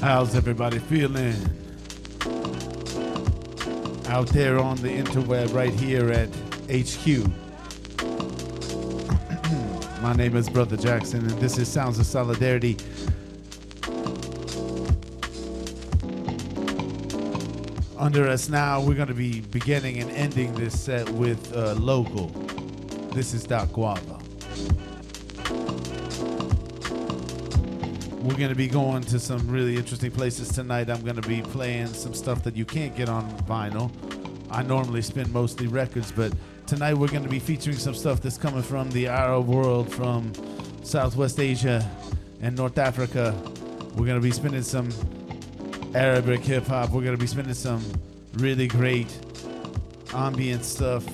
How's everybody feeling? Out there on the interweb right here at HQ. My name is Brother Jackson and this is Sounds of Solidarity. Under us now, we're going to be beginning and ending this set with Local. This is Doc Guava. We're going to be going to some really interesting places tonight. I'm going to be playing some stuff that you can't get on vinyl. I normally spin mostly records, but tonight we're going to be featuring some stuff that's coming from the Arab world, from Southwest Asia and North Africa. We're going to be spinning some Arabic hip-hop. We're going to be spinning some really great ambient stuff.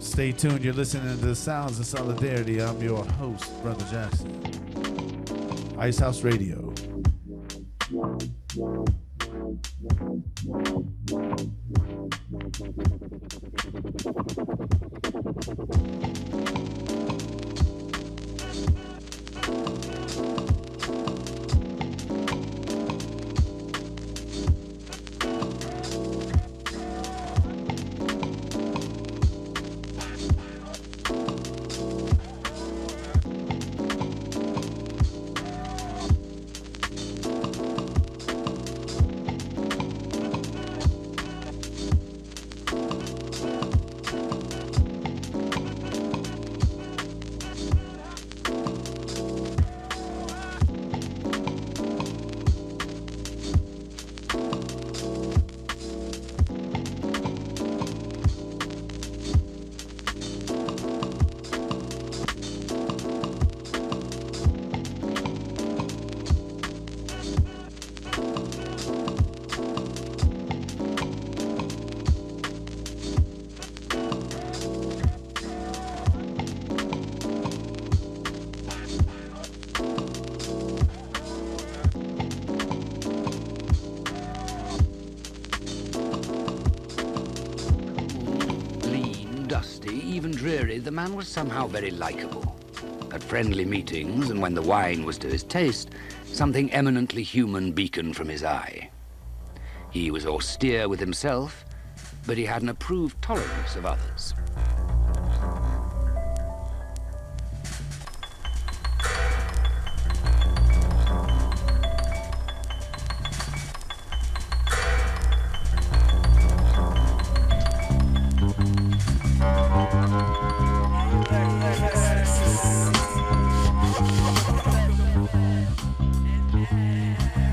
Stay tuned. You're listening to the Sounds of Solidarity. I'm your host, Brother Jackson. Icehouse Radio. The man was somehow very likable. At friendly meetings, and when the wine was to his taste, something eminently human beaconed from his eye. He was austere with himself, but he had an approved tolerance of others.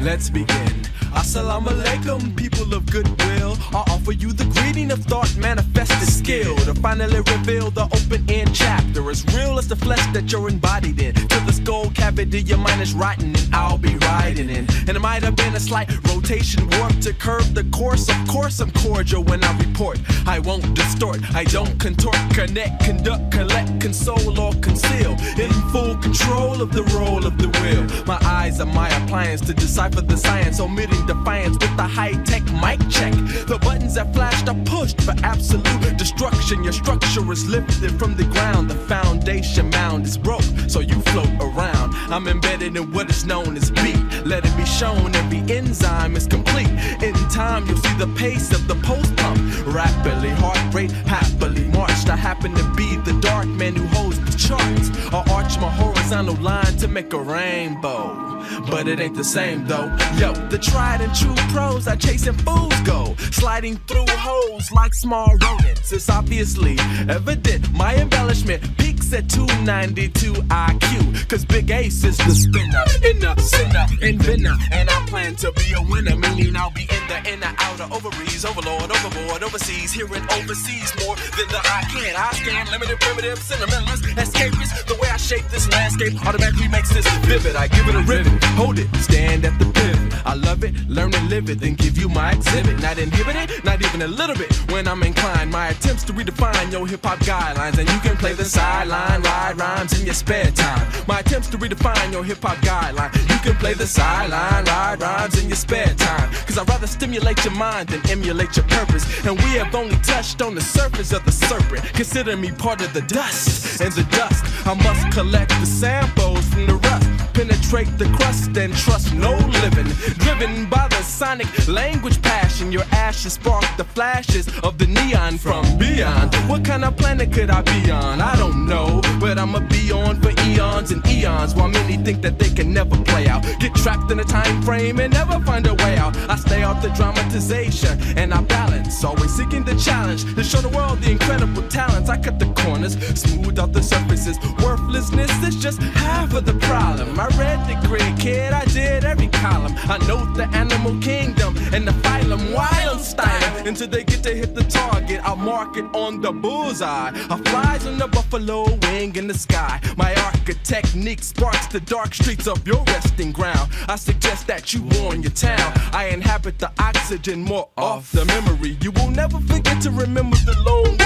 Let's begin. Assalamu alaikum, people of goodwill. I offer you the greeting of thought, manifested skill to finally reveal the open-end chapter, as real as the flesh that you're embodied in. To the skull cavity, your mind is rotten, and I'll be riding in. And it might have been a slight rotation warp to curve the course. Of course, I'm cordial when I report. I won't distort, I don't contort, connect, conduct, collect, console, or conceal. In full control of the role of the will. My eyes are my appliance to decipher the science, omitting defiance with the high-tech mic check. The buttons that flashed are pushed for absolute destruction. Your structure is lifted from the ground. The foundation mound is broke, so you float around. I'm embedded in what is known as beat. Let it be shown every enzyme is complete. In time, you'll see the pace of the post pump. Rapidly, heart rate happily marched. I happen to be the dark man who holds the charts. I arch my horizontal line to make a rainbow. But it ain't the same though. Yo, the tried and true pros are chasing fools go, sliding through holes like small rodents. It's obviously evident my embellishment peaks at 292 IQ. Cause Big Ace is the spinner, inner, sinner, inventor. And I plan to be a winner, meaning I'll be in the inner, outer, ovaries, overlord, overboard, overseas, here and overseas, more than the I can. I scan limited, primitive, sentimentalist, escapist. The way I shape this landscape automatically makes this vivid. I give it a ribbon. Hold it, stand at the pivot. I love it, learn and live it, then give you my exhibit. Not inhibited, not even a little bit. When I'm inclined, my attempts to redefine your hip-hop guidelines. And you can play the sideline sideline, ride rhymes in your spare time. My attempts to redefine your hip-hop guideline. You can play the sideline, ride rhymes in your spare time. Cause I'd rather stimulate your mind than emulate your purpose. And we have only touched on the surface of the serpent. Consider me part of the dust. And the dust, I must collect the samples from the rust. Penetrate the crust and trust no living. Driven by the sonic language passion, your ashes spark the flashes of the neon from beyond. What kind of planet could I be on? I don't know, but I'ma be on for eons and eons. While many think that they can never play out, get trapped in a time frame and never find a way out. I stay off the dramatization and I balance, always seeking the challenge to show the world the incredible talents. I cut the corners, smooth out the surfaces. Worthlessness is just half of the problem. I read the grid, kid, I did every column. I know the animal kingdom and the phylum. Wild style until they get to hit the target. I'll mark it on the bullseye. I flies on the buffalo wing in the sky. My architechnique sparks the dark streets of your resting ground. I suggest that you warn your town. I inhabit the oxygen more off the memory. You will never forget to remember the lone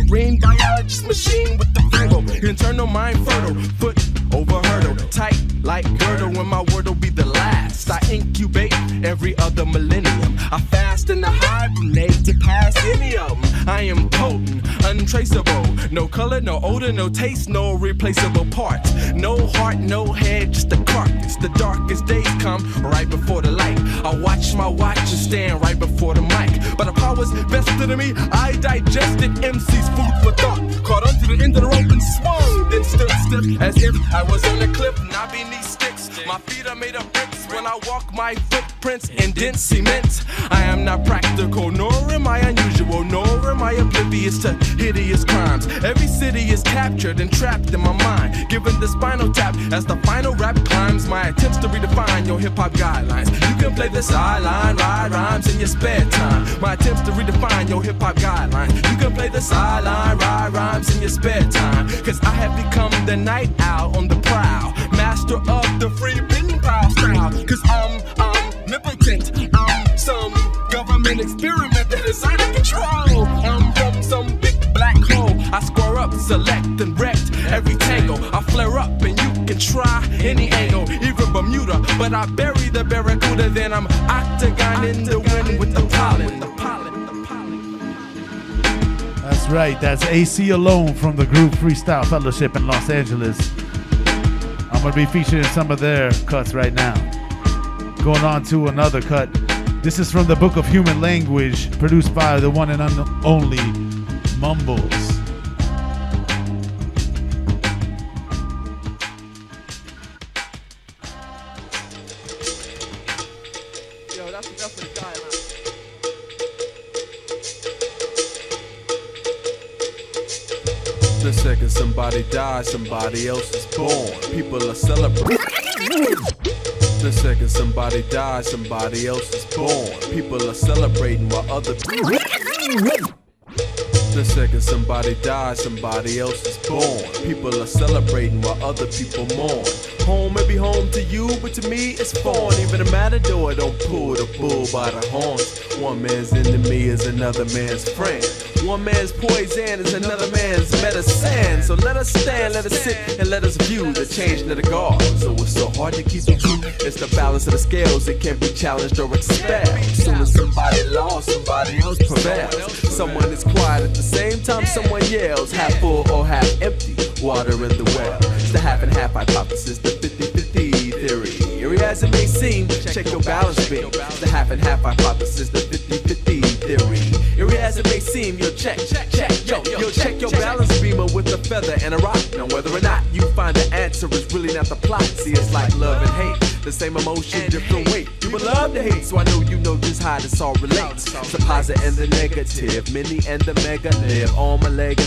marine biologist machine with the fertile internal mind fertile. Foot over hurdle, tight like girdle. When my word will be the last, I incubate every other millennium. I fast and I hibernate to pass any of them. I am potent, untraceable. No color, no odor, no taste, no replaceable parts. No heart, no head, just a carcass. The darkest days come right before the light. I watch my watch and stand right before the mic. But the powers vested in me, I digested MC's food for thought. Caught onto the end of the rope and swung, then stood stiff as if I was on a cliff, not beneath sticks. My feet are made of bricks when I walk, my footprints in dense cement. I am not practical, nor am I unusual, nor am I oblivious to hideous crimes. Every city is captured and trapped in my mind, given the spinal tap as the final rap climbs. My attempts to redefine your hip-hop guidelines. You can play the sideline, ride rhymes in your spare time. My attempts to redefine your hip-hop guidelines. You can play the sideline, ride rhymes in your spare time. Cause I have become the night owl on the prowl, master of the free pen pal style. Cause I'm omnipotent, I'm some government experiment that is out of control. I'm from some big black hole. I square up, select and wrecked every tangle. I flare up and you can try any angle, even Bermuda. But I bury the barracuda, then I'm octagon in the wind with the pollen. That's right, that's AC Alone from the group Freestyle Fellowship in Los Angeles. I'm going to be featuring some of their cuts right now. Going on to another cut. This is from the Book of Human Language, produced by the one and only Mumbles. Yo, that's the guideline. The second somebody dies, somebody else is born. People are celebrating. The second somebody dies, somebody else is born. People are celebrating while other people. The second somebody dies, somebody else is born. People are celebrating while other people mourn. Home may be home to you, but to me it's foreign. Even a matador don't pull the bull by the horns. One man's enemy is another man's friend. One man's poison is another man's medicine. So let us stand, let us sit, and let us view the changing of the guard. So it's so hard to keep it true. It's the balance of the scales, it can't be challenged or expelled. Soon as somebody lost, somebody else prevails. Someone is quiet at the same time someone yells. Half full or half empty, water in the well. It's the half and half hypothesis, the 50-50 theory. Eerie as it may seem, check your balance beam. It's the half and half hypothesis, the 50-50 theory. Eerie as it may seem, you'll check your balance beamer with a feather and a rock. Now whether or not you find the answer is really not the plot. See, it's like love and hate, the same emotion, different weight. People love to hate, so I know you know just how this all relates. The positive and the negative, many and the mega live. Arm a leg,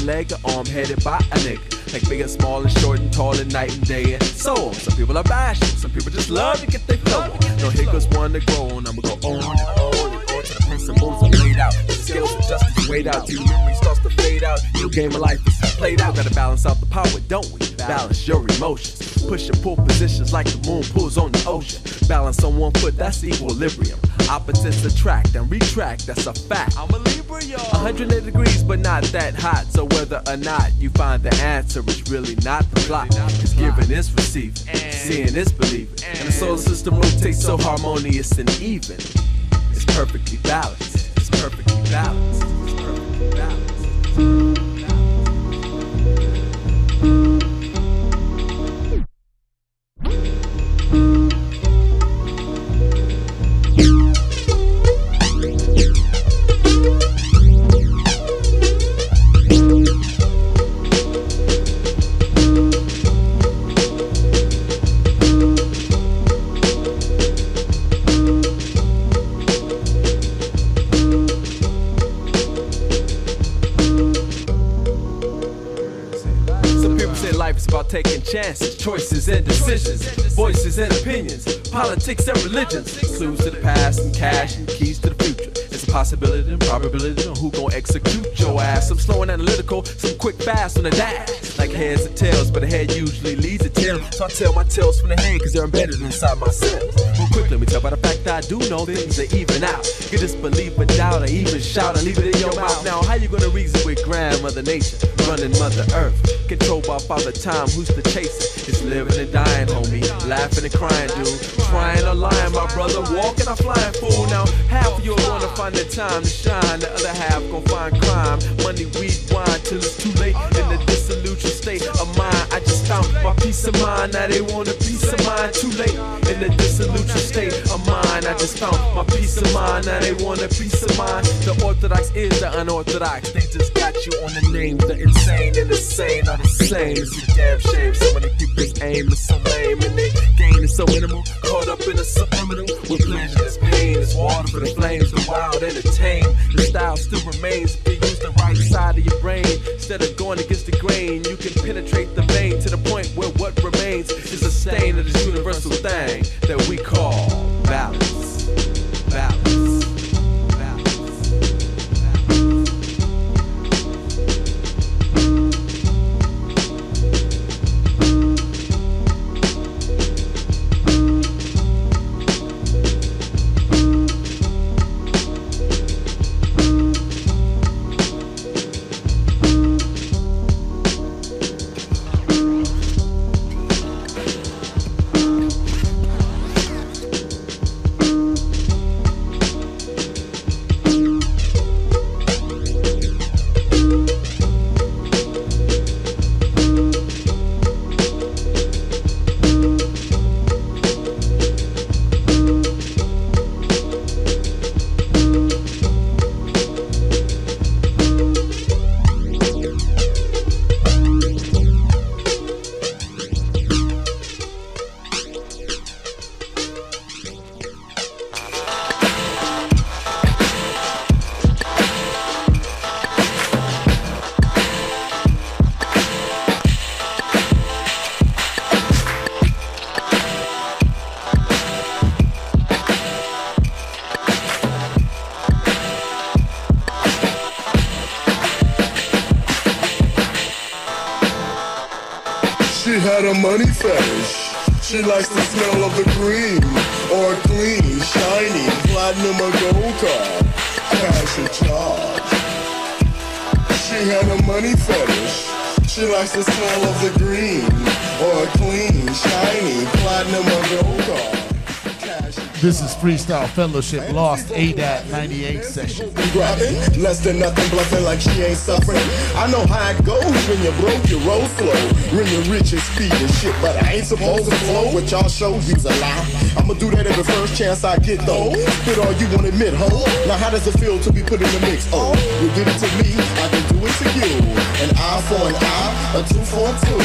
arm headed by a nigga. Like big and small and short and tall and night and day and so on. Some people are bashful, some people just love to get their flow on. No hiccup's one to go on, I'ma go on and on and on to the principles are laid out. The skills of justice weighed out, till memory starts to fade out. Your game of life is played out. Gotta balance out the power, don't we? Balance your emotions. Push and pull positions like the moon pulls on the ocean. Balance on one foot, that's equilibrium. Opposites attract and retract, that's a fact. I'm a Libra, y'all. 180 degrees, but not that hot. So whether or not you find the answer, it's really not the plot. It's giving is receiving, seeing is believing. And the solar system rotates so harmonious and even. It's perfectly balanced. It's perfectly balanced. It's perfectly balanced. Taking chances, choices and decisions, voices and opinions, politics and religions, clues to the past and cash and keys to the future. It's a possibility and probability on who gon' execute your ass. Some slow and analytical, some quick fast on the dash. Like heads and tails, but the head usually leads a tail. So I tell my tails from the head cause they're embedded inside my cells. Real quick, let me tell by the fact that I do know things are even out. You disbelieve or doubt or even shout or leave it in your mouth. Now how you gonna reason with grandmother nature, running Mother Earth, controlled by Father Time, who's the chaser? It's living and dying, homie, laughing and crying, dude. Trying or lying, my brother, walking or flying, fool. Now half of you are gonna find the time to shine, the other half gonna find crime, money, weed, wine, till it's too late. In the dissolution state of mind, I just found my peace of mind. Now they want a piece of mind, too late. In the dissolution state of mind, I just found my peace of mind. Now they want a piece of mind. The orthodox is the unorthodox. They just got you on the name. The insane and the sane are the same. It's a damn shame. So many people's aim is so lame and they gain is so minimal. Caught up in a subliminal with pleasure is pain. It's water for the flames, the wild and the tame. The style still remains if you use the right side of your brain. Instead of going against the grain, you can penetrate the vein to the point where what remains is a stain of this universal thing that we call balance. Balance. She had a money fetish. She likes the smell of the green or clean, shiny, platinum or gold card. Cash or charge. She had a money fetish. She likes the smell of the green or clean, shiny, platinum or gold card. This is Freestyle Fellowship Lost ADAT 98 session. Grabbing, less than nothing, bluffing like she ain't suffering. I know how it goes when you're broke, you roll slow. When you're rich and speed and shit, but I ain't supposed to flow. What y'all show you's a lie. I'ma do that every first chance I get though. Spit all you wanna admit, ho. Now how does it feel to be put in the mix? Oh, you did it to me, I can do it to you. An eye for an eye, a two for a two.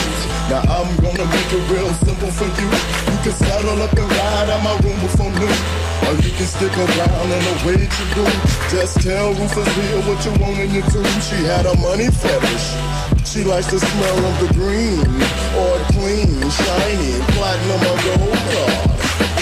Now I'm gonna make it real simple for you. You can settle up and ride out my room before noon. Or you can stick around and away you do. Just tell Rufus Hill what you want in your tune. She had a money fetish. She likes the smell of the green or clean, shiny, platinum or gold card.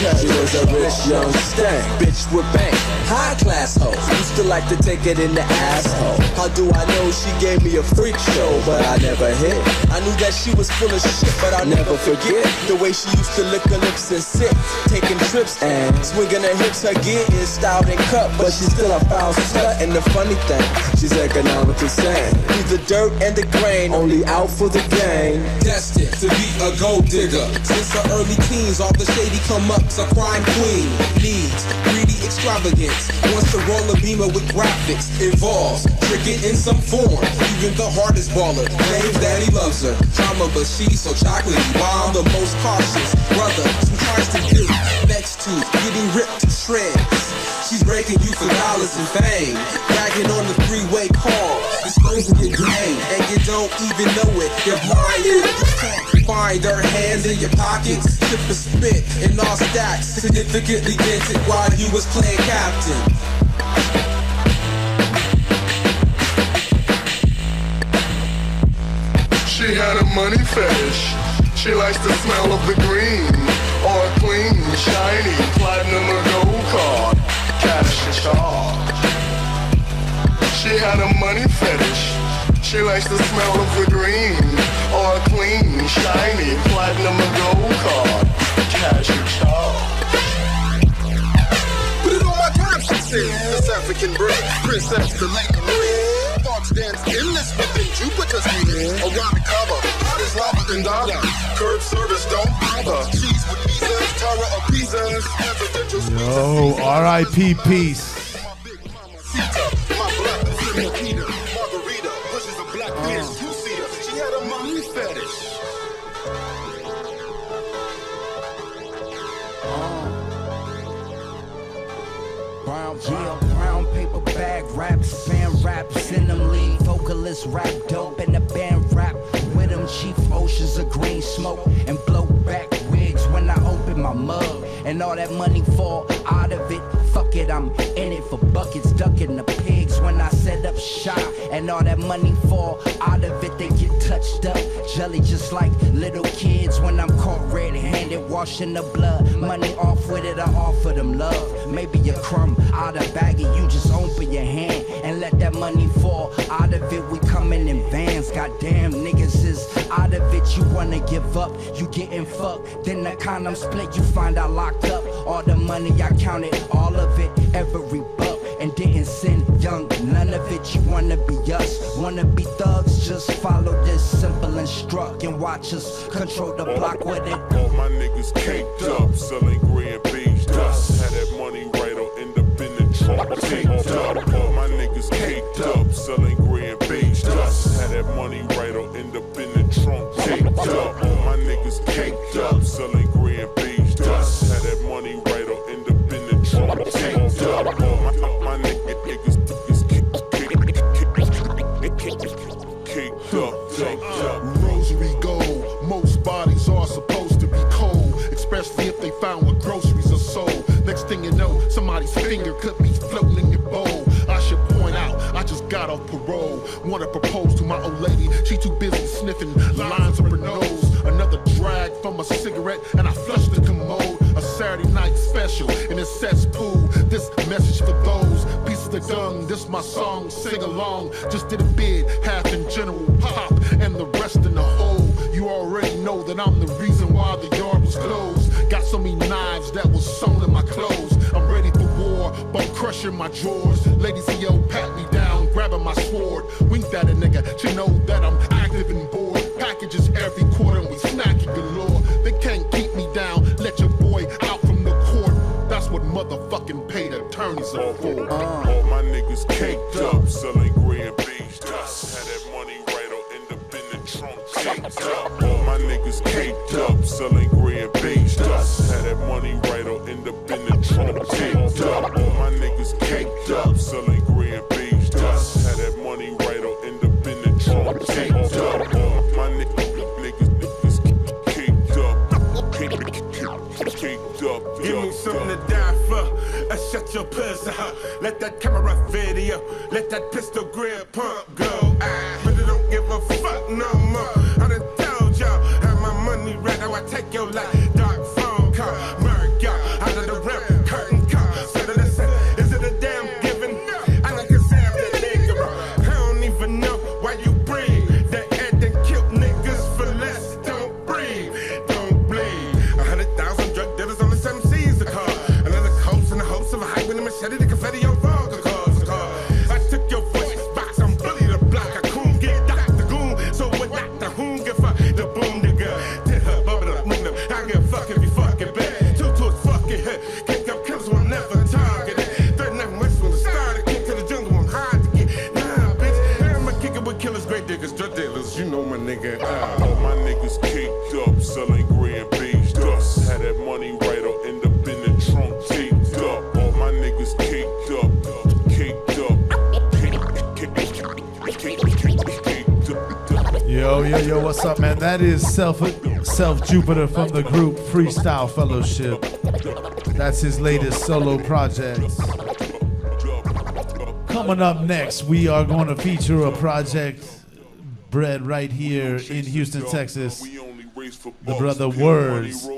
She was a rich young stank, bitch with bank, high class hoe. Used to like to take it in the asshole. How do I know she gave me a freak show, but I never hit? I knew that she was full of shit, but I'll never forget the way she used to lick her lips and sip, taking trips and swinging her hips. Her gear is styled and cut, but she's still a foul slut. And the funny thing, she's economically sane. Through the dirt and the grain, only out for the gang. Destined to be a gold digger. Since her early teens, all the shady come-ups, a crime queen. Needs greedy extravagance. Wants to roll a beamer with graphics. Involves tricking in some form. Even the hardest baller claims that he loves her. Drama, but she's so chocolatey. While I'm the most cautious brother who tries to do next to getting ripped to shreds. She's breaking you for dollars and fame. Bragging on the three-way call. Exposing your game, and you don't even know it. You're blind. You can't find her hands in your pockets. Sip a spit in all stacks. Significantly dented while you was playing captain. She had a money fetish. She likes the smell of the green. On a clean, shiny, platinum or gold card. Cash and charge. She had a money fetish. She likes the smell of the green. On a clean, shiny, platinum or gold card. Cash and charge. Put it on my time, she said. This African bird, princess, the lady queen. Thoughts dance endless within Jupiter's meaning. Around the cover, hot as lava and dada. Curb service, don't bother. Cheese with pizzas, Tara or pizzas. Presidential Yo, R.I.P. Peace. My black Peter, Margarita, pushes a black bitch, two-seater. She had a money fetish. Brown paper bag raps, band raps in them lead vocalists rap dope and the band rap with them chief oceans of green smoke and blow back wigs when I open my mug and all that money fall out of it. Fuck it, I'm in it for buckets, ducking the pigs when I set up shop and all that money fall out of it. They get touched up, jelly just like little kids when I'm caught red-handed, washing the blood. Money off with it, I offer them love. Maybe a crumb out of baggy, you just open your hand and let that money fall out of it. We coming in vans, goddamn niggas is out of it. You wanna give up, you getting fucked. Then the condom split, you find out locked up. All the money I counted, all of it, every buck, and didn't send young, none of it. You wanna be us, wanna be thugs, just follow this simple instruct and watch us control the block with it. All my niggas caked up, selling gray and beige dust. Had that money right on, end up in the trunk, taped up. All my niggas caked up, selling gray and beige dust. Had that money right on, end up in the trunk, taped up. All my niggas caked up, selling gray and beige dust. Had that money right on, end up in the trunk, taped up. All my niggas caked up, taped up. Rosary gold, most bodies are supposed to be cold, especially if they found what groceries are sold. Next thing you know, somebody's finger could be floating in your bowl. I should point out, I just got off parole. Wanna propose to my old lady, she too busy sniffing lines up her nose. Another drag from a cigarette, and I flushed the commode. A Saturday night special in a cesspool. This message for those pieces of dung. This my song, sing along. Just did a bid, half in general pop, and the rest in the hole. You already know that I'm the reason why the yard was closed. Got so many knives that was sewn in my clothes. I'm ready for war, bone crushing my drawers. Ladies, yo, pat me down, grabbing my sword. Winked at a nigga, you know that I'm active and bored. Packages every quarter and we snacking galore. They can't keep me down, let your boy out from the court. That's what motherfucking paid attorneys are for. All my niggas caked up, selling gray and beige dust. Had that money right on, end up in the trunk, taped up. All my niggas caked up, selling gray and beige dust. Had that money right on, end up in the trunk, taped up. All my niggas caked up, selling gray and beige dust. Had that money right on, end up in the trunk, taped up. All my niggas caked up. Give me something to die for. Shut your pussy up. Let that camera video, let that pistol grip pump go. I really don't give a fuck no more. I done told y'all, have my money ready, how I take your life. Dark phone call, murk y'all. Yo, what's up, man? That is Self Jupiter from the group Freestyle Fellowship. That's his latest solo project. Coming up next, we are going to feature a project bred right here in Houston, Texas. The brother Words.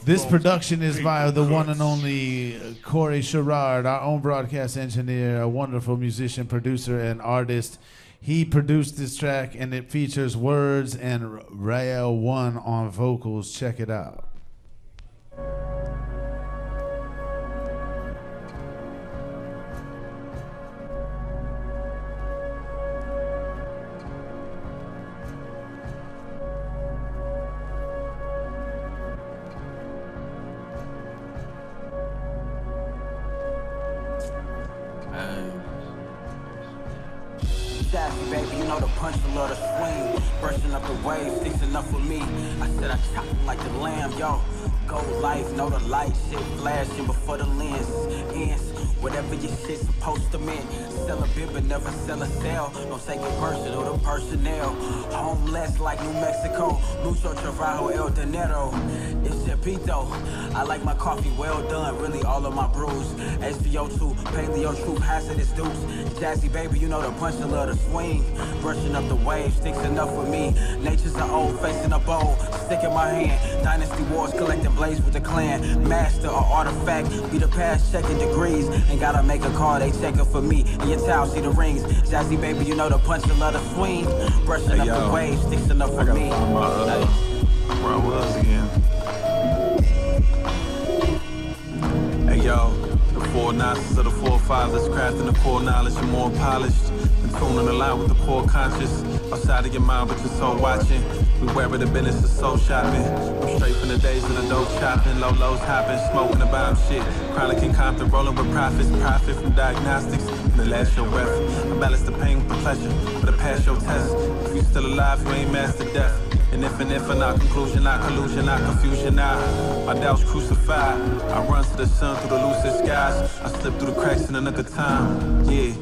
This production is via the one and only Corey Sherrard, our own broadcast engineer, a wonderful musician, producer, and artist. He produced this track, and it features Words and Rael One on vocals. Check it out. Sassy, baby, you know the punch, I love the swing. Brushing up the waves, sticks enough for me. I said I chop it like the lamb, yo. Gold life, know the light, shit flashing before the lens ends. Whatever your shit's supposed to mean. Sell a bit, but never sell a sale. Don't take it personal, the personnel. Homeless like New Mexico. Lucho Trabajo El Dinero. It's Chapito. I like my coffee well done, really all of my brews. HBO2, paleo truth, hazardous dupes. Jazzy, baby, you know the punch, I love the swing. Brushing up the waves, sticks enough for me. Nature's an old, facing a bowl. Stick in my hand. Dynasty wars, collecting blades with the clan. Master or artifact, be the past checking degrees. Ain't gotta make a call, they checking for me. And your towel, see the rings. Jazzy, baby, you know the punch, I love the swing. Brushing up the waves, sticks enough for me. Where I was again. Hey yo, the 4 notches of the 4 fathers, crafting the core knowledge and more polished. And tuning the line with the core conscious. Outside of your mind, but your soul watching. We wear the business of soul shopping. I'm straight from the days of the dope chopping. Low lows hopping, smoking the bomb shit. Chronic and Compton, rolling with profits. Profit from diagnostics. And the last your breath. I balance the pain with the pleasure. But I pass your test. If you still alive, you ain't mastered death. And if not conclusion, not collusion, not confusion, nah. My doubts crucified. I run to the sun through the lucid skies. I slip through the cracks in the nick of time. Yeah.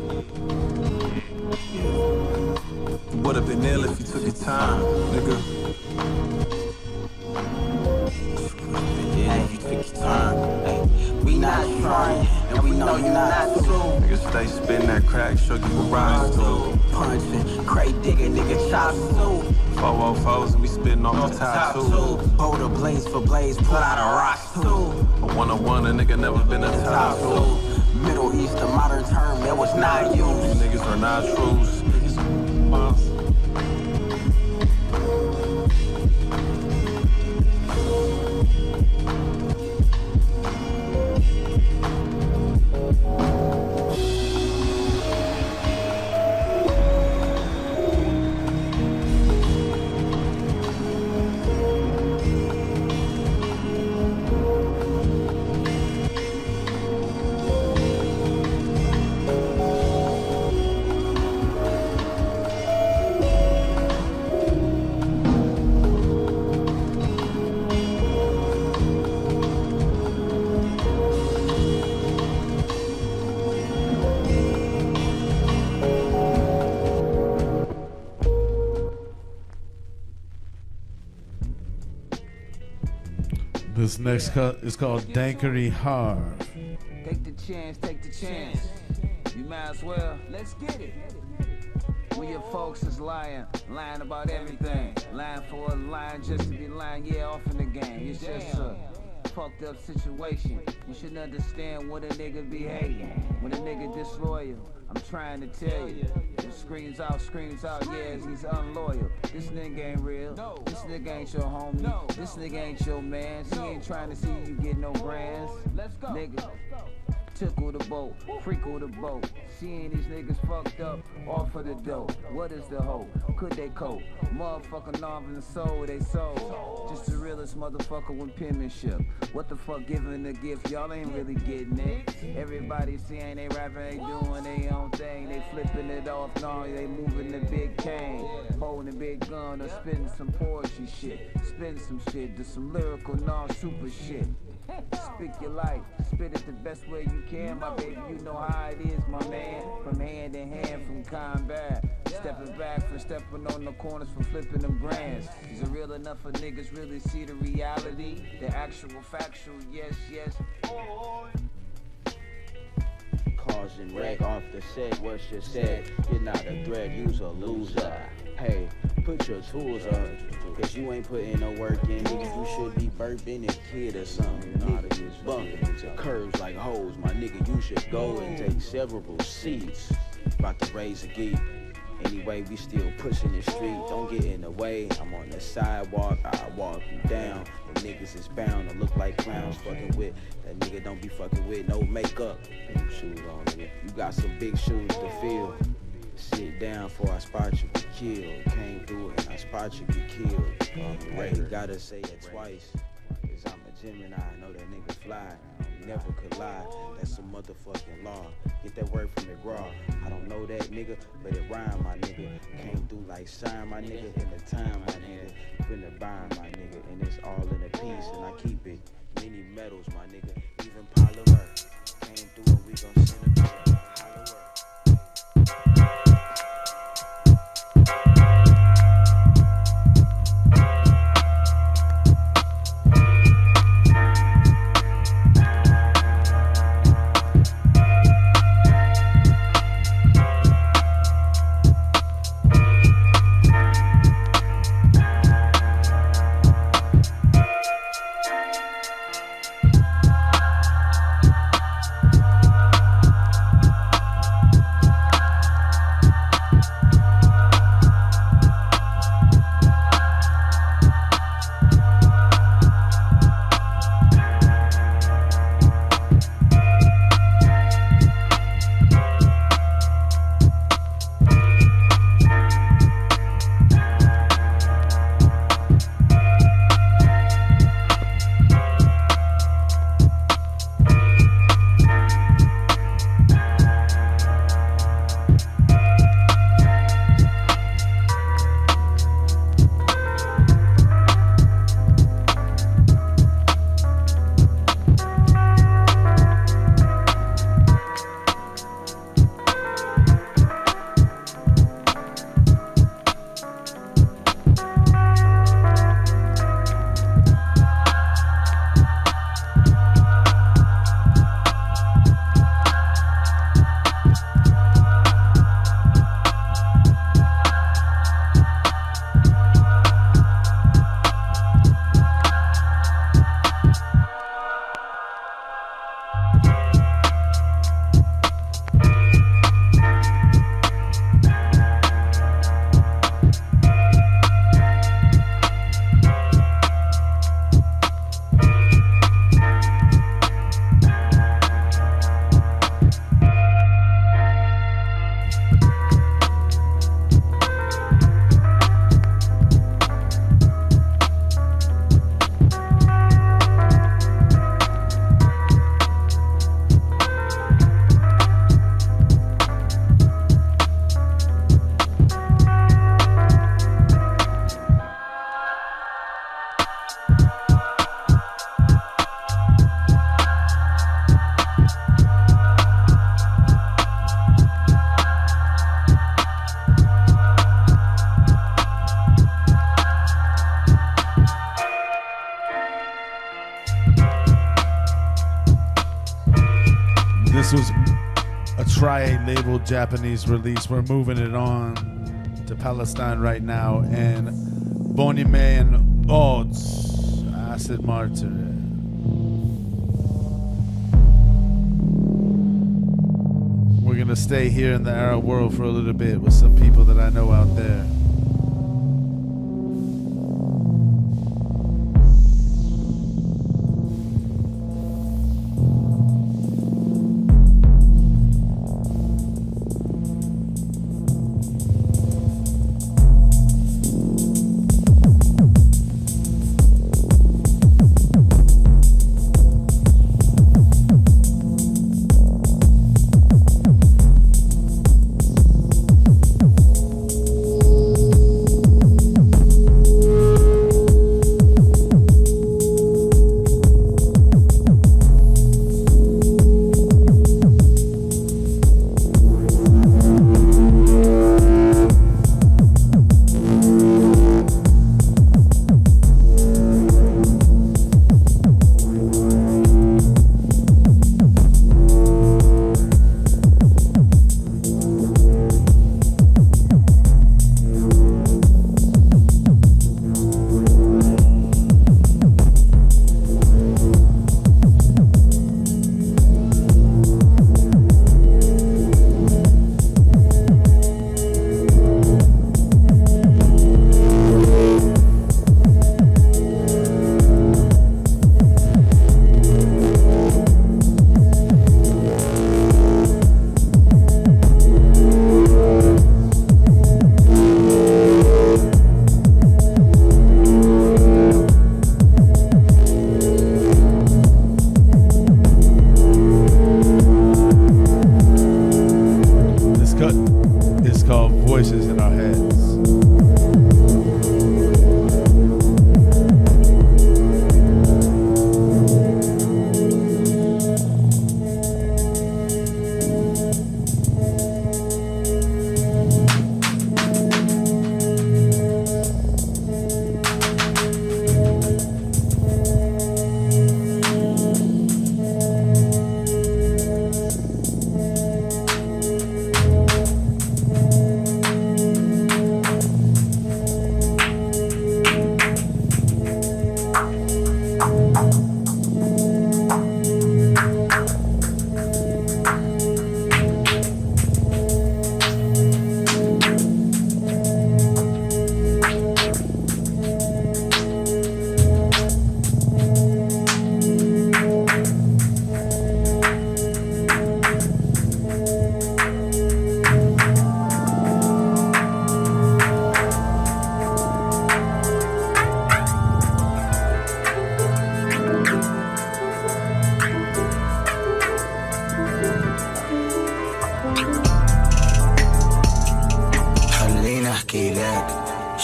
Would have been ill if you took your time, nigga. If you took your time, hey, we not trying, and we know you're not too. Nigga stay spitting that crack, show you what rhymes do. Punching, crate digging, nigga chops too. 404s and we spitting off the top too. Boulder blaze for blaze, pull out a rock too. A 101, a nigga never been a top two. Middle East, a modern term that was not used. These niggas are not truths. This next cut is called Dankery Harv. Take the chance, take the chance. You might as well, let's get it. When your folks is lying about everything. Lying for a line just to be lying, yeah, off in the game. It's just a fucked up situation. You should understand when a nigga be hating. When a nigga disloyal. I'm trying to tell you. It screams out, yes, he's unloyal. This nigga ain't real. This nigga ain't your homie. This nigga ain't your man. He ain't trying to see you get no brands. Let's go. Nigga. Tickle the boat, freakle the boat. Seeing these niggas fucked up off of the dope. What is the hope? Could they cope? Motherfucking Marvin and soul, they sold. Just the realest motherfucker with penmanship. What the fuck giving the gift? Y'all ain't really getting it. Everybody seeing they rapping, they doing their own thing. They flipping it off, no, they moving the big cane. Holding a big gun or spitting some poetry shit. Spitting some shit, do some lyrical, non-super shit. Speak your life, spit it the best way you can, my baby. You know how it is, my man. From hand to hand, from combat. Stepping back from stepping on the corners for flipping them grands. Is it real enough for niggas really see the reality? The actual factual, yes, yes. Causing wreck off the set, what's your set? You're not a threat, you's a loser. Hey, put your tools up, cause you ain't putting no work in. Nigga, you should be burping a kid or something. Nigga, bumping into curves like hoes. My nigga, you should go and take several seats. About to raise a geek. Anyway, we still pushing the street. Don't get in the way. I'm on the sidewalk, I walk you down. The niggas is bound to look like clowns. Fucking with that nigga, don't be fucking with no makeup. Them shoes on, nigga. You got some big shoes to fill. Sit down before I spot you get killed. Came through and I spot you get killed. Hey, gotta say it twice. Cause I'm a Gemini, I know that nigga fly. Never could lie, that's a motherfucking law. Get that word from McGraw. I don't know that nigga, but it rhyme, my nigga. Came through like shine, my nigga. In the time, my nigga. Finna bind, my nigga. And it's all in a piece, and I keep it. Many metals, my nigga. Even polymer. Came through and we gon' send a bill. This was a Triad label Japanese release. We're moving it on to Palestine right now, and Bonnie Mae and Odds, Acid Martyr. We're gonna stay here in the Arab world for a little bit with some people that I know out there.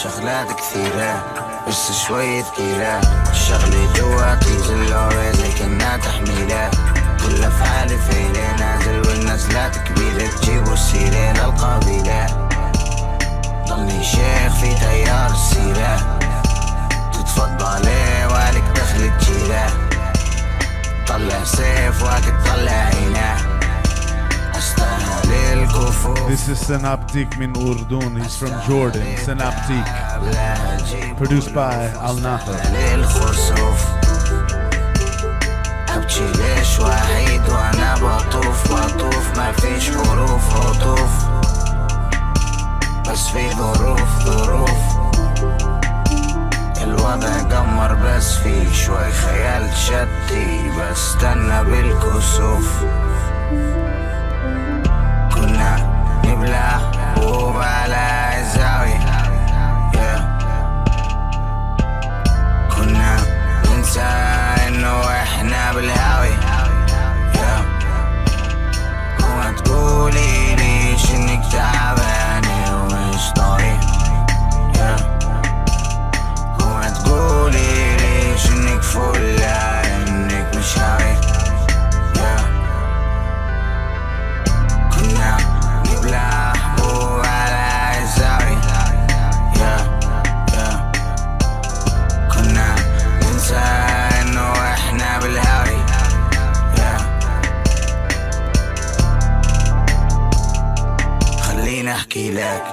شغلات كثيرة بس شوية ثقيلة. الشغلة جواتي زلورة زي كنا تحميلة. كل أفعالي فيلة نازل والنزلات كبيرة تجيبوا السيرة للقبيلة. ضلني شيخ في تيار السيرة. تتفضلي والك دخل تجيله. طلع سيف وقت طلع عينه. استاهل الكفوف. This is Synaptic min Urdun. He's from Jordan. Synaptic. Produced by Al Nahar. أبكي ليش وحيد وأنا بطوف ما فيش حروف عطوف بس في ظروف الوضع قمر بس في شوي خيال تشتي بستنى بالكسوف. كنا نبلع حبوب على الزاوية كنا ننسى انه احنا بالهاوي وما تقولي ليش انك تعبانة ومش طايق وما تقولي ليش انك فلة انك مش هاوي كنا نبلع حبوب على الزاوية كنا ننسى انه احنا بالهاوي خليني احكي لك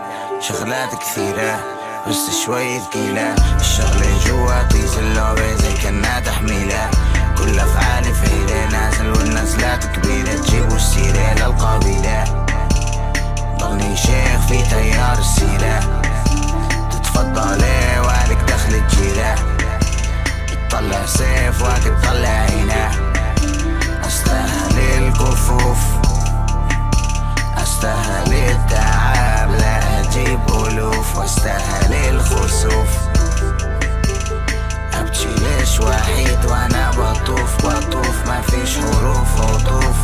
شغلات كثيرة بس شوي ثقيلة. الشغلة جواتي زلوبة زي كنا تحميلة. كل افعالي فيلة نازل والنزلات كبيرة تجيبوا السيرة للقبيلة. ضلني شيخ في تيار السيرة. تتفضلي والك دخل تجيله. طلع سيف وقت طلع عينه. استاهل الكفوف استاهل التعب لا اجيب الوف واستاهل الخسوف. ابكي ليش وحيد وانا بطوف ما فيش حروف عطوف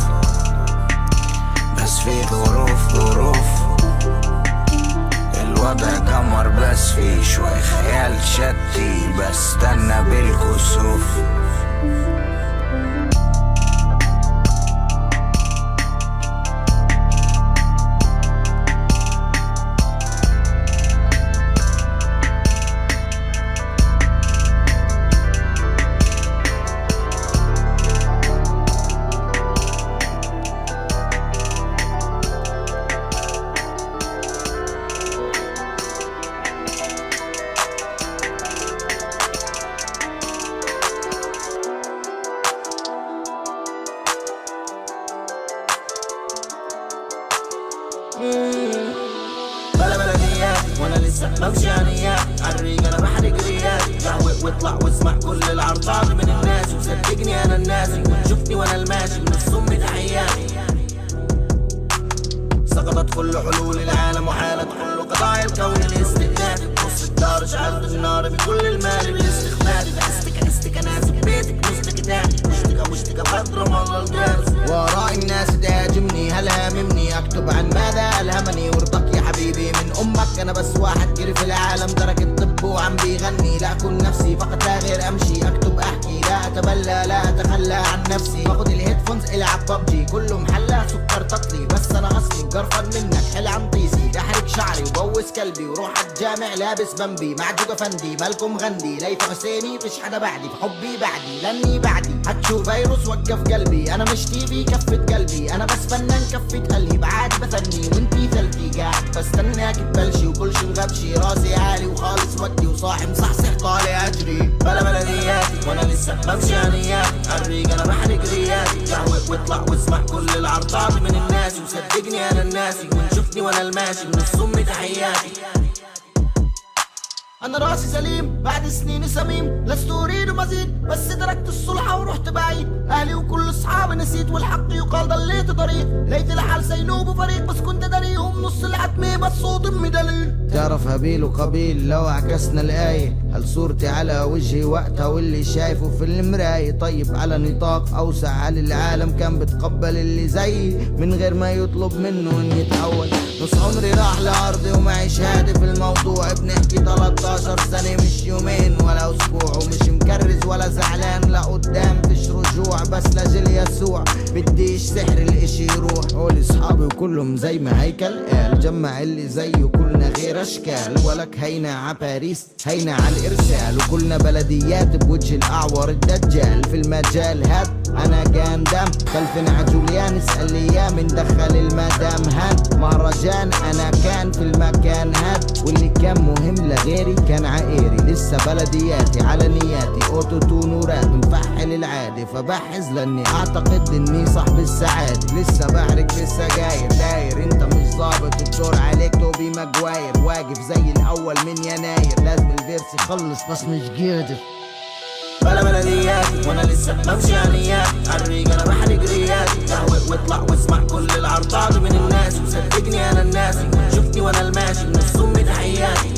بس في ظروف الوضع قمر بس في شوي خيال شتي بستنى بالكسوف. بلا بلدياتي وانا لسه بمشي عنياتي عالريق انا بحرق رياتي دعوة واطلع واسمع كل العرضات من الناس وصدقني انا الناسي وشوفني وانا الماشي من الصم تحياتي. سقطت كل حلول العالم وحالت كل قضايا الكون الاستئنافي. بنص الدار شعلت النار بكل المال بالاستخفاف. استك ناسك بيتك مشتكى بضرم الله الجالس. وراء الناس تهاجمني هل هاممني اكتب عن ماذا الهمني وارضك يا حبيبي من امك. انا بس واحد جري في العالم درك الطب وعم بيغني. لا اكون نفسي فقط لا غير امشي اكتب احكي لا اتبلى لا اتخلى عن نفسي. باخد الهيدفونز العب ببجي كله محلى سكر تطلي بس انا اصلي مقرفن منك حل عن طيسي. احرق شعري وبوس كلبي وروح الجامع لابس بمبي معجوق افندي مالكم غندي ليث حسيني فيش حدا بعدي بحبي بعدي لاني بعدي هتشوف فيروس وقف قلبي. انا مش تيفي كفة قلبي انا بس فنان كفة قلبي بعد بثني وانتي ثلثي قاعد بستناك تبلشي وكل شي مغبشي راسي عالي وخالص وقتي وصاحي مصحصح طالع اجري. بلا بلدياتي وانا لسه بمشي عنياتي عالريق انا بحرق رياتي دعوة واطلع واسمع كل العرضات من الناس وصدقني انا الناسي ونشوفني وانا الماشي من الصم تحياتي. أنا راسي سليم بعد سنين سميم، لست أريد مزيد بس تركت الصلحة ورحت بعيد. أهلي وكل أصحابي نسيت والحق يقال ضليت طريق، ليت الحال سينوب وفريق بس كنت دريهم نص العتمة بس صوت أمي دليل. تعرف هابيل وقبيل لو عكسنا الآية، هل صورتي على وجهي وقتها واللي شايفه في المراية؟ طيب على نطاق أوسع، هل العالم كان بتقبل اللي زيي من غير ما يطلب منه إن يتحول؟ نص عمري راح لأرضي ومعي شهادة في الموضوع، بنحكي 13 سنة مش يومين ولا أسبوع، ومش مكرز ولا زعلان لقدام فيش رجوع، بس لجل يسوع بديش سحر الاشي يروح. قولي صحابي وكلهم زي ما هيكل قال، جمع اللي زيه كلنا غير اشكال، ولك هينا ع باريس هينا على الارسال، وكلنا بلديات بوجه الاعور الدجال. في المجال هاد انا جاندم خلفنا عجوليان، اسأل اياه من دخل المدام هاد مهرجان. انا كان في المكان هاد واللي كان مهم لغيري كان عائري، لسه بلدياتي على نياتي اوتو تون وراب مفحل العادي، فبحز لاني اعتقد اني صاحب السعادة. لسه بعرك بالسجاير داير، انت مش ظابط الدور عليك توبي ماجواير، واقف زي الاول من يناير، لازم الفيرس يخلص بس مش قادر. بلا بلدياتي وانا لسه بمشي عنياتي، عالريق انا بحرق رياتي، قهوة واطلع واسمع كل العرضات من الناس، وصدقني انا الناسي شفتني وانا الماشي من الصم تحياتي.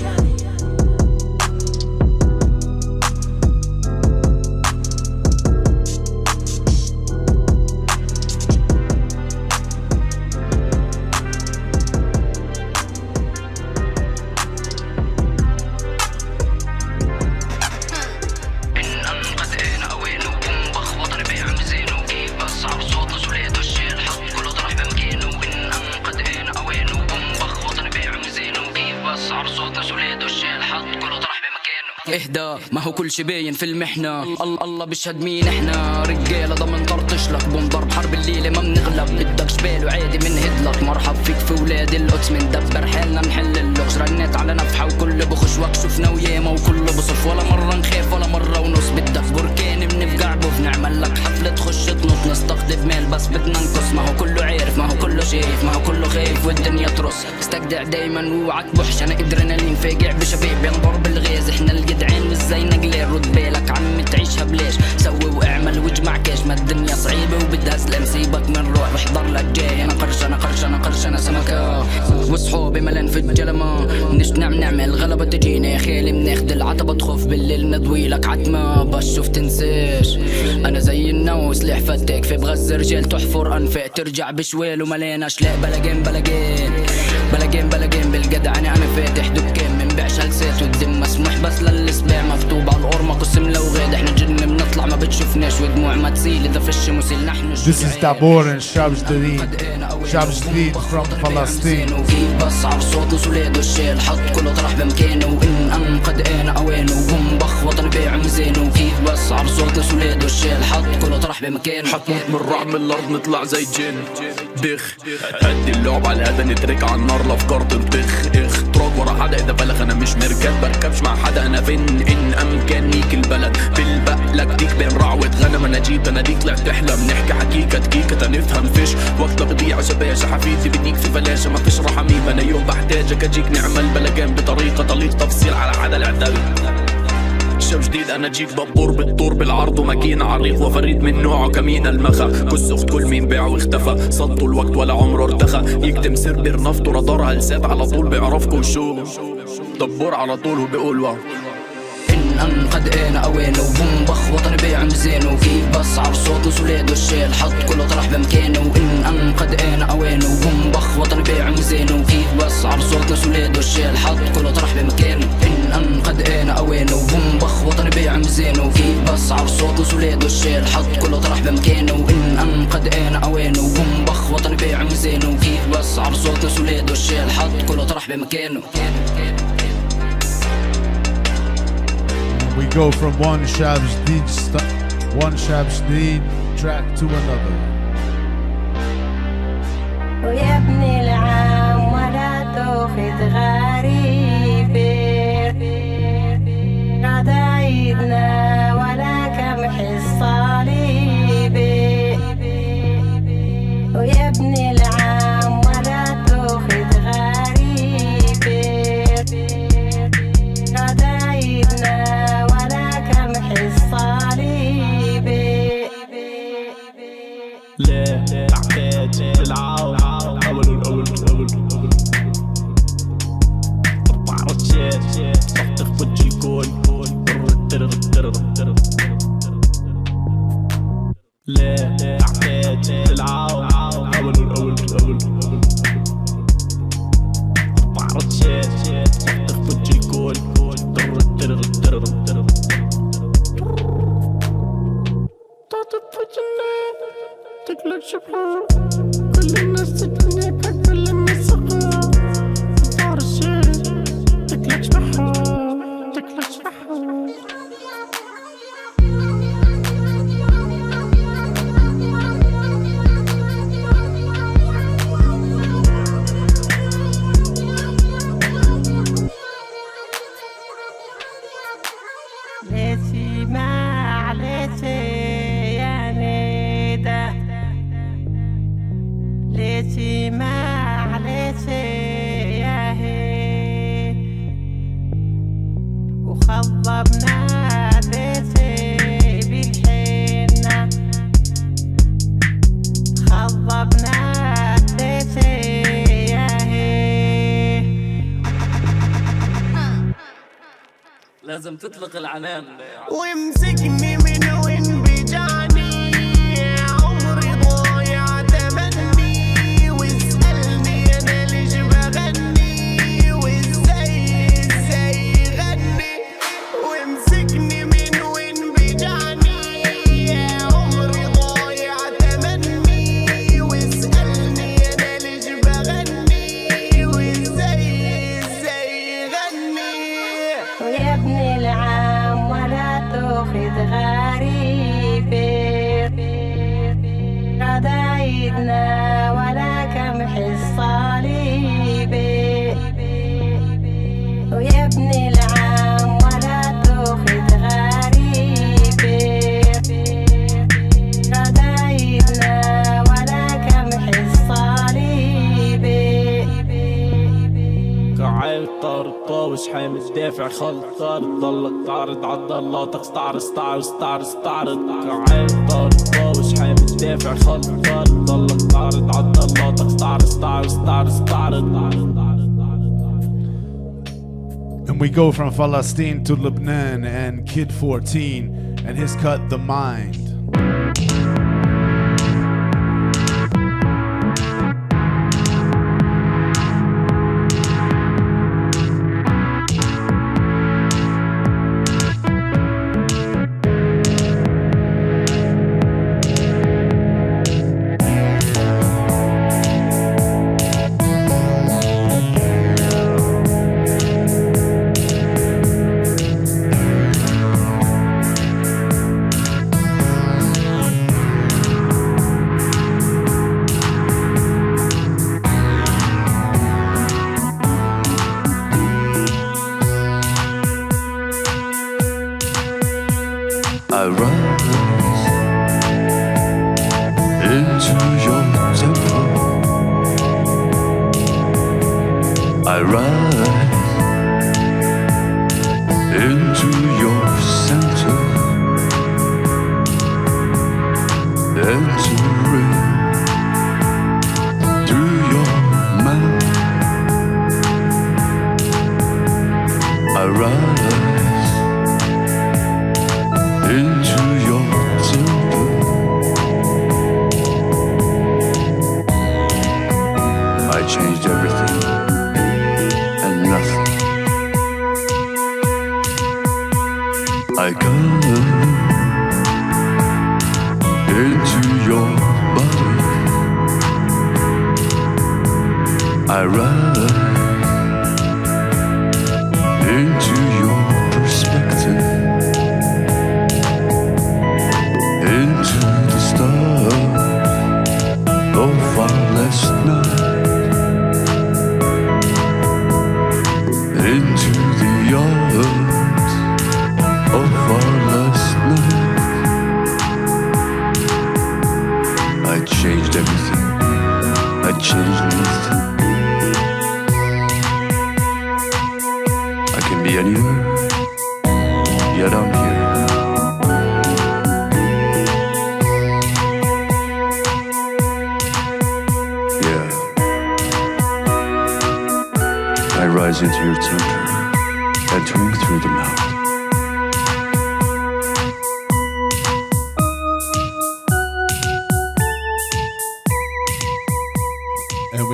اهدى ما هو كل شي باين في المحنة، الله بيشهد مين احنا رجالة ضمن طرطش لك بوم ضرب حرب الليلة ما بنغلب، بدك شبال وعادي منهد لك، مرحب فيك في ولاد القدس مندبر حالنا نحل اللغز، رنيت على نفحة وكل بخش وكشفنا وياما وكله بصف، ولا مرة نخاف ولا مرة ونص، بدك بركان بنفقع بوف نعمل لك حفلة تخش تنط، نستقطب مال بس بدنا نقص، ما هو كله عارف ما هو كله شايف ما هو كله خايف والدنيا ترص، استجدع دايما ووعك بوحش انا ادرينالين فاجع بشباب ينضرب الغاز، احنا الجدعان مش زي نقلين، رد بالك عم تعيشها بلاش، سوي واعمل واجمع كاش، ما الدنيا صعيبة وبدها سلام، سيبك من روح واحضر لك جاي، انا قرش انا قرش انا قرش انا سمكة وصحابي ملان في الجلمة، منش نعمل غلبة تجينا يا خالي، بناخد العتبة تخف بالليل نضوي لك عتمة، بس شوف تنساش انا زي النو سلاح فتاك في بغز رجال تحفر انفاق، ترجع بشوال ومليان اشلاء، بلاجين بلاجين بلاجين بلاجين بالجدعنة انا فاتح دكان منبيعش هلسات والدم مسموح بس للسباع، مكتوب على القرمة قسم لو غاد، احنا جن بنطلع ما بتشوفناش ودموع ما تسيل اذا فش مسيل نحن. This is Tabor and Shab Jadid. Shab Jadid from Palestine. بس عب صوت نسولاد والشيل حط كله طرح بمكانه، وإن قد آن أوانه، وهم بخ وطن بيع ميزانه، وكيف بس عب صوت نسولاد والشيل حط كله طرح بمكانه، حطمت من رعب من الأرض نطلع زي جن بخ، هدي اللعب على الهدا نترك على النار الأفكار تنطخ، اختراق ورا حدا إذا بلغ أنا مش مركب بركبش مع حدا، أنا فين إن أمكانيك البلد في البقلة ديك بين رعوة غنم، أنا جيت أنا ديك طلعت تحلم، نحكي حكيكة دقيقة تنفهم فيش وقت بضيع شباشة، حفيدي بديك في بلاشة ما فيش رحميم، أنا يوم بحتاجك أجيك نعمل بلجان بطريقة طليق تفصيل على عدا العدل، شاب جديد أنا جيك ببور بالطور بالعرض وماكينة عريق وفريد من نوعه كمين المخا، كس أخت كل مين باع واختفى، صدوا الوقت ولا عمره ارتخى، يكتم سر بيرنفته رادارها لسات على طول بيعرفكوا شو دبور على طول وبيقول واو، إن قد آن أوانه، وهم بخ وطن بيع ميزانه، وكيف بس عب صوت نسولاد والشيل حط كله طرح بمكانه، وإن قد آن أوانه، وهم بخ وطن بيع ميزانه، وكيف بس عب صوت نسولاد والشيل حط كله طرح بمكانه، إن قد آن أوانه، وهم بخ وطن بيع ميزانه، وكيف بس عب صوت نسولاد والشيل حط كله طرح بمكانه، وإن قد آن أوانه، وهم بخ وطن بيع ميزانه، وكيف بس عب صوت نسولاد والشيل حط كله طرح بمكانه. We go from one Shab Jadid track to another. ويا ابن العام ولا تاخذ غريبة، لا تعيدنا ولا كمح الصليبة، ويا ابن العام ولا تاخذ غريبة، لا ليه تحتاج للعون أول أربع رتشات تخبط الكل تقلق شبحة كل الناس تدنيك كل الناس سقا دار الشيء تقلق شبحة ليتي ما عليتي يا نيدا ليتي ما عليتي يا هي وخضبنا بيتي بالحنة خضبنا بيتي يا هي لازم تطلق العنان وامسكني من وين بيجاني عمري ضايع تمني واسألني انا ليش بغني وازاي غني وامسكني من وين بيجاني عمري ضايع تمني واسألني انا ليش بغني وازاي غني ويا ابن العام ولا تاخذ غريبي قضايدنا ولا كمح الصليبي ويا ابن العام ولا تاخذ غريبي قضايدنا ولا كمح الصليبي قاعد طارد طاوش حامل دافع خلط طارد ضلك تعرض عضلاتك استعرض قاعد طارد طاوش حامل دافع خلط طارد ضلك تعرض عضلاتك استعرض. And we go from Palestine to Lebanon and Kid 14 and his cut The Mind. I rise into your temple. I rise into your center. Entering through your mouth. I rise into your temple. I changed everything and nothing. I come into your body. I rise into your perspective. Into the stars of our last night. Into the arms of our last night. I changed everything. I changed nothing. I can be anywhere, yet I'm here. I rise into your temple, entering through the mouth.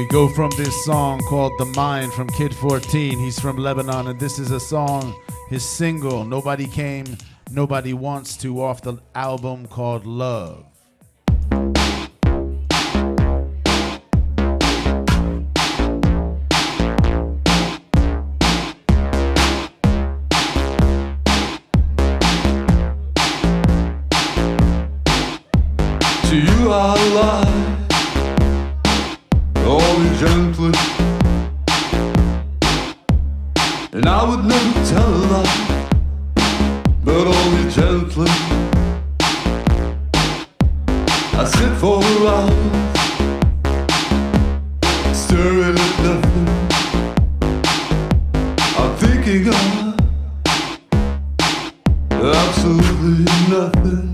go from this song called The Mind from Kid 14. He's from Lebanon, and this is a song, his single, Nobody Came, Nobody Wants To, off the album called Love. To you I lie, only gently, and I would never tell a lie, but only gently. I sit for hours, staring at nothing. I'm thinking of absolutely nothing.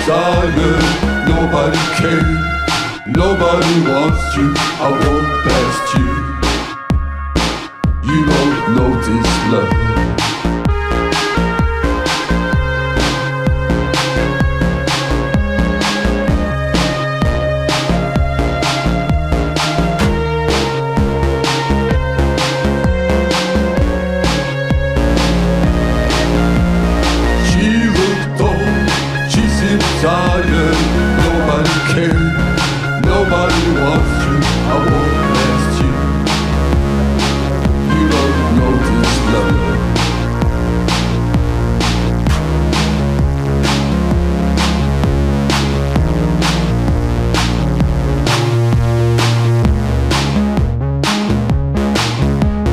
Tired, nobody came, nobody wants you. I walk past you, you don't notice love. Tired, nobody cares, nobody wants you. I won't last you. You don't notice love.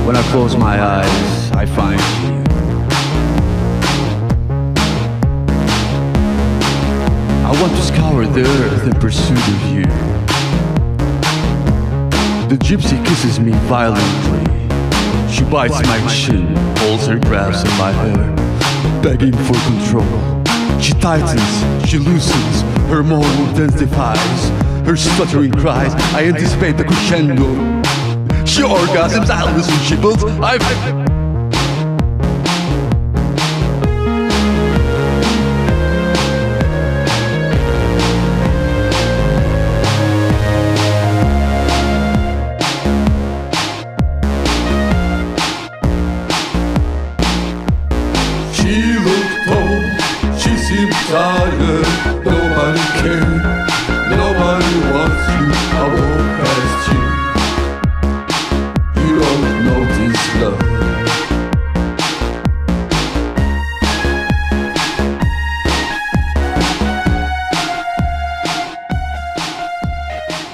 When I close my eyes, I find you. I want to scour the earth in pursuit of you. The gypsy kisses me violently. She bites my chin, holds her grasp in my hair, begging for control. She tightens, she loosens, her moan intensifies, her stuttering cries, I anticipate the crescendo. She orgasms, I listen, she builds, tired, nobody cares, nobody wants you. I walk past you, you don't notice love.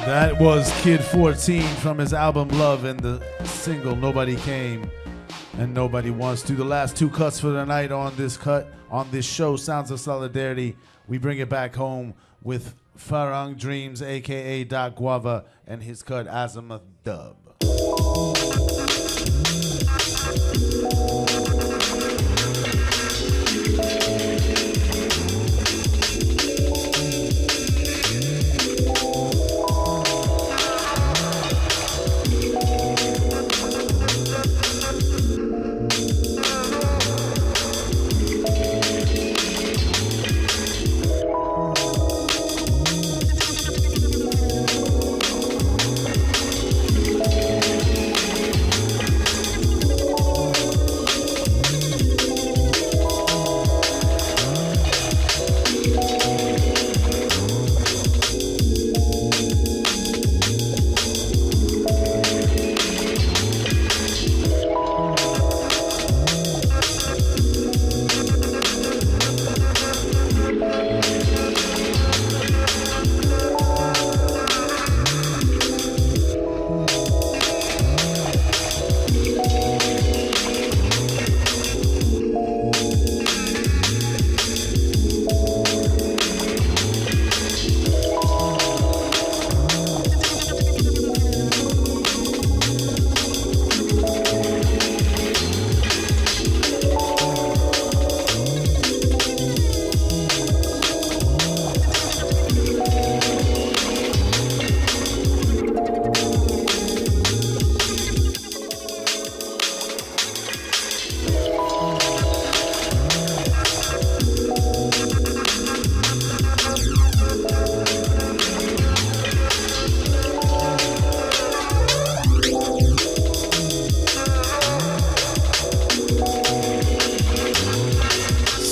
That was Kid 14 from his album Love and the single Nobody Came and Nobody Wants To. The last two cuts for the night on this show, Sounds of Solidarity. We bring it back home with Farang Dreams, aka Doc Guava, and his cut Azimuth Dub.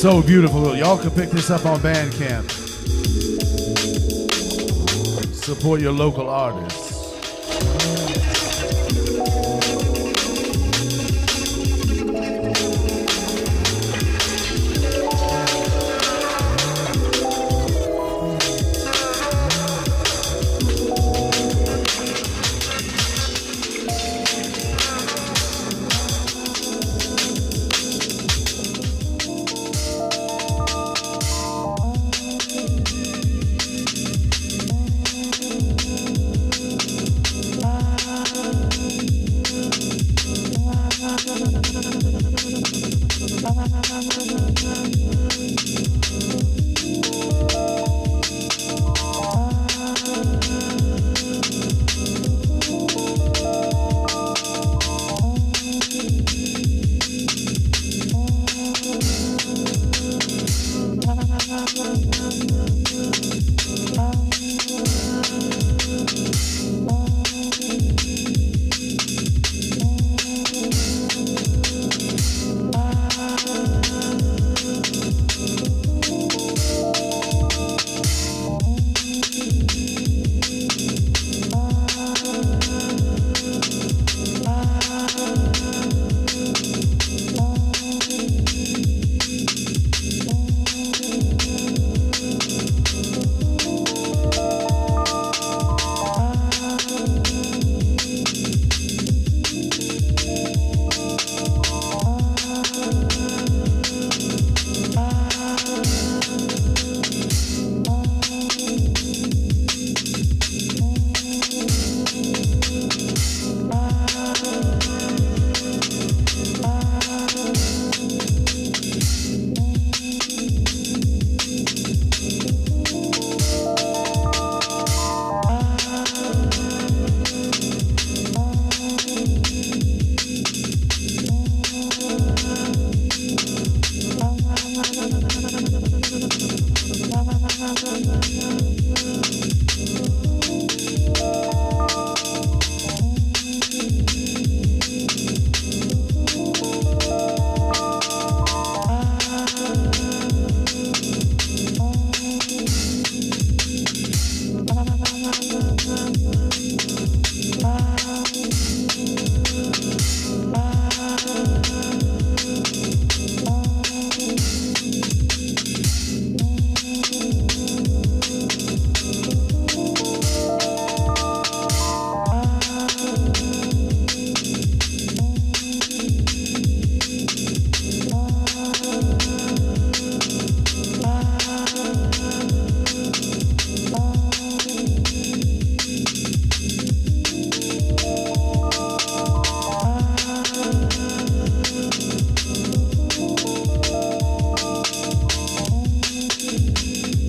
So beautiful. Y'all can pick this up on Bandcamp. Support your local artists.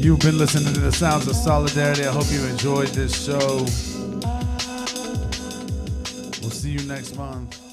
You've been listening to the Sounds of Solidarity. I hope you enjoyed this show. We'll see you next month.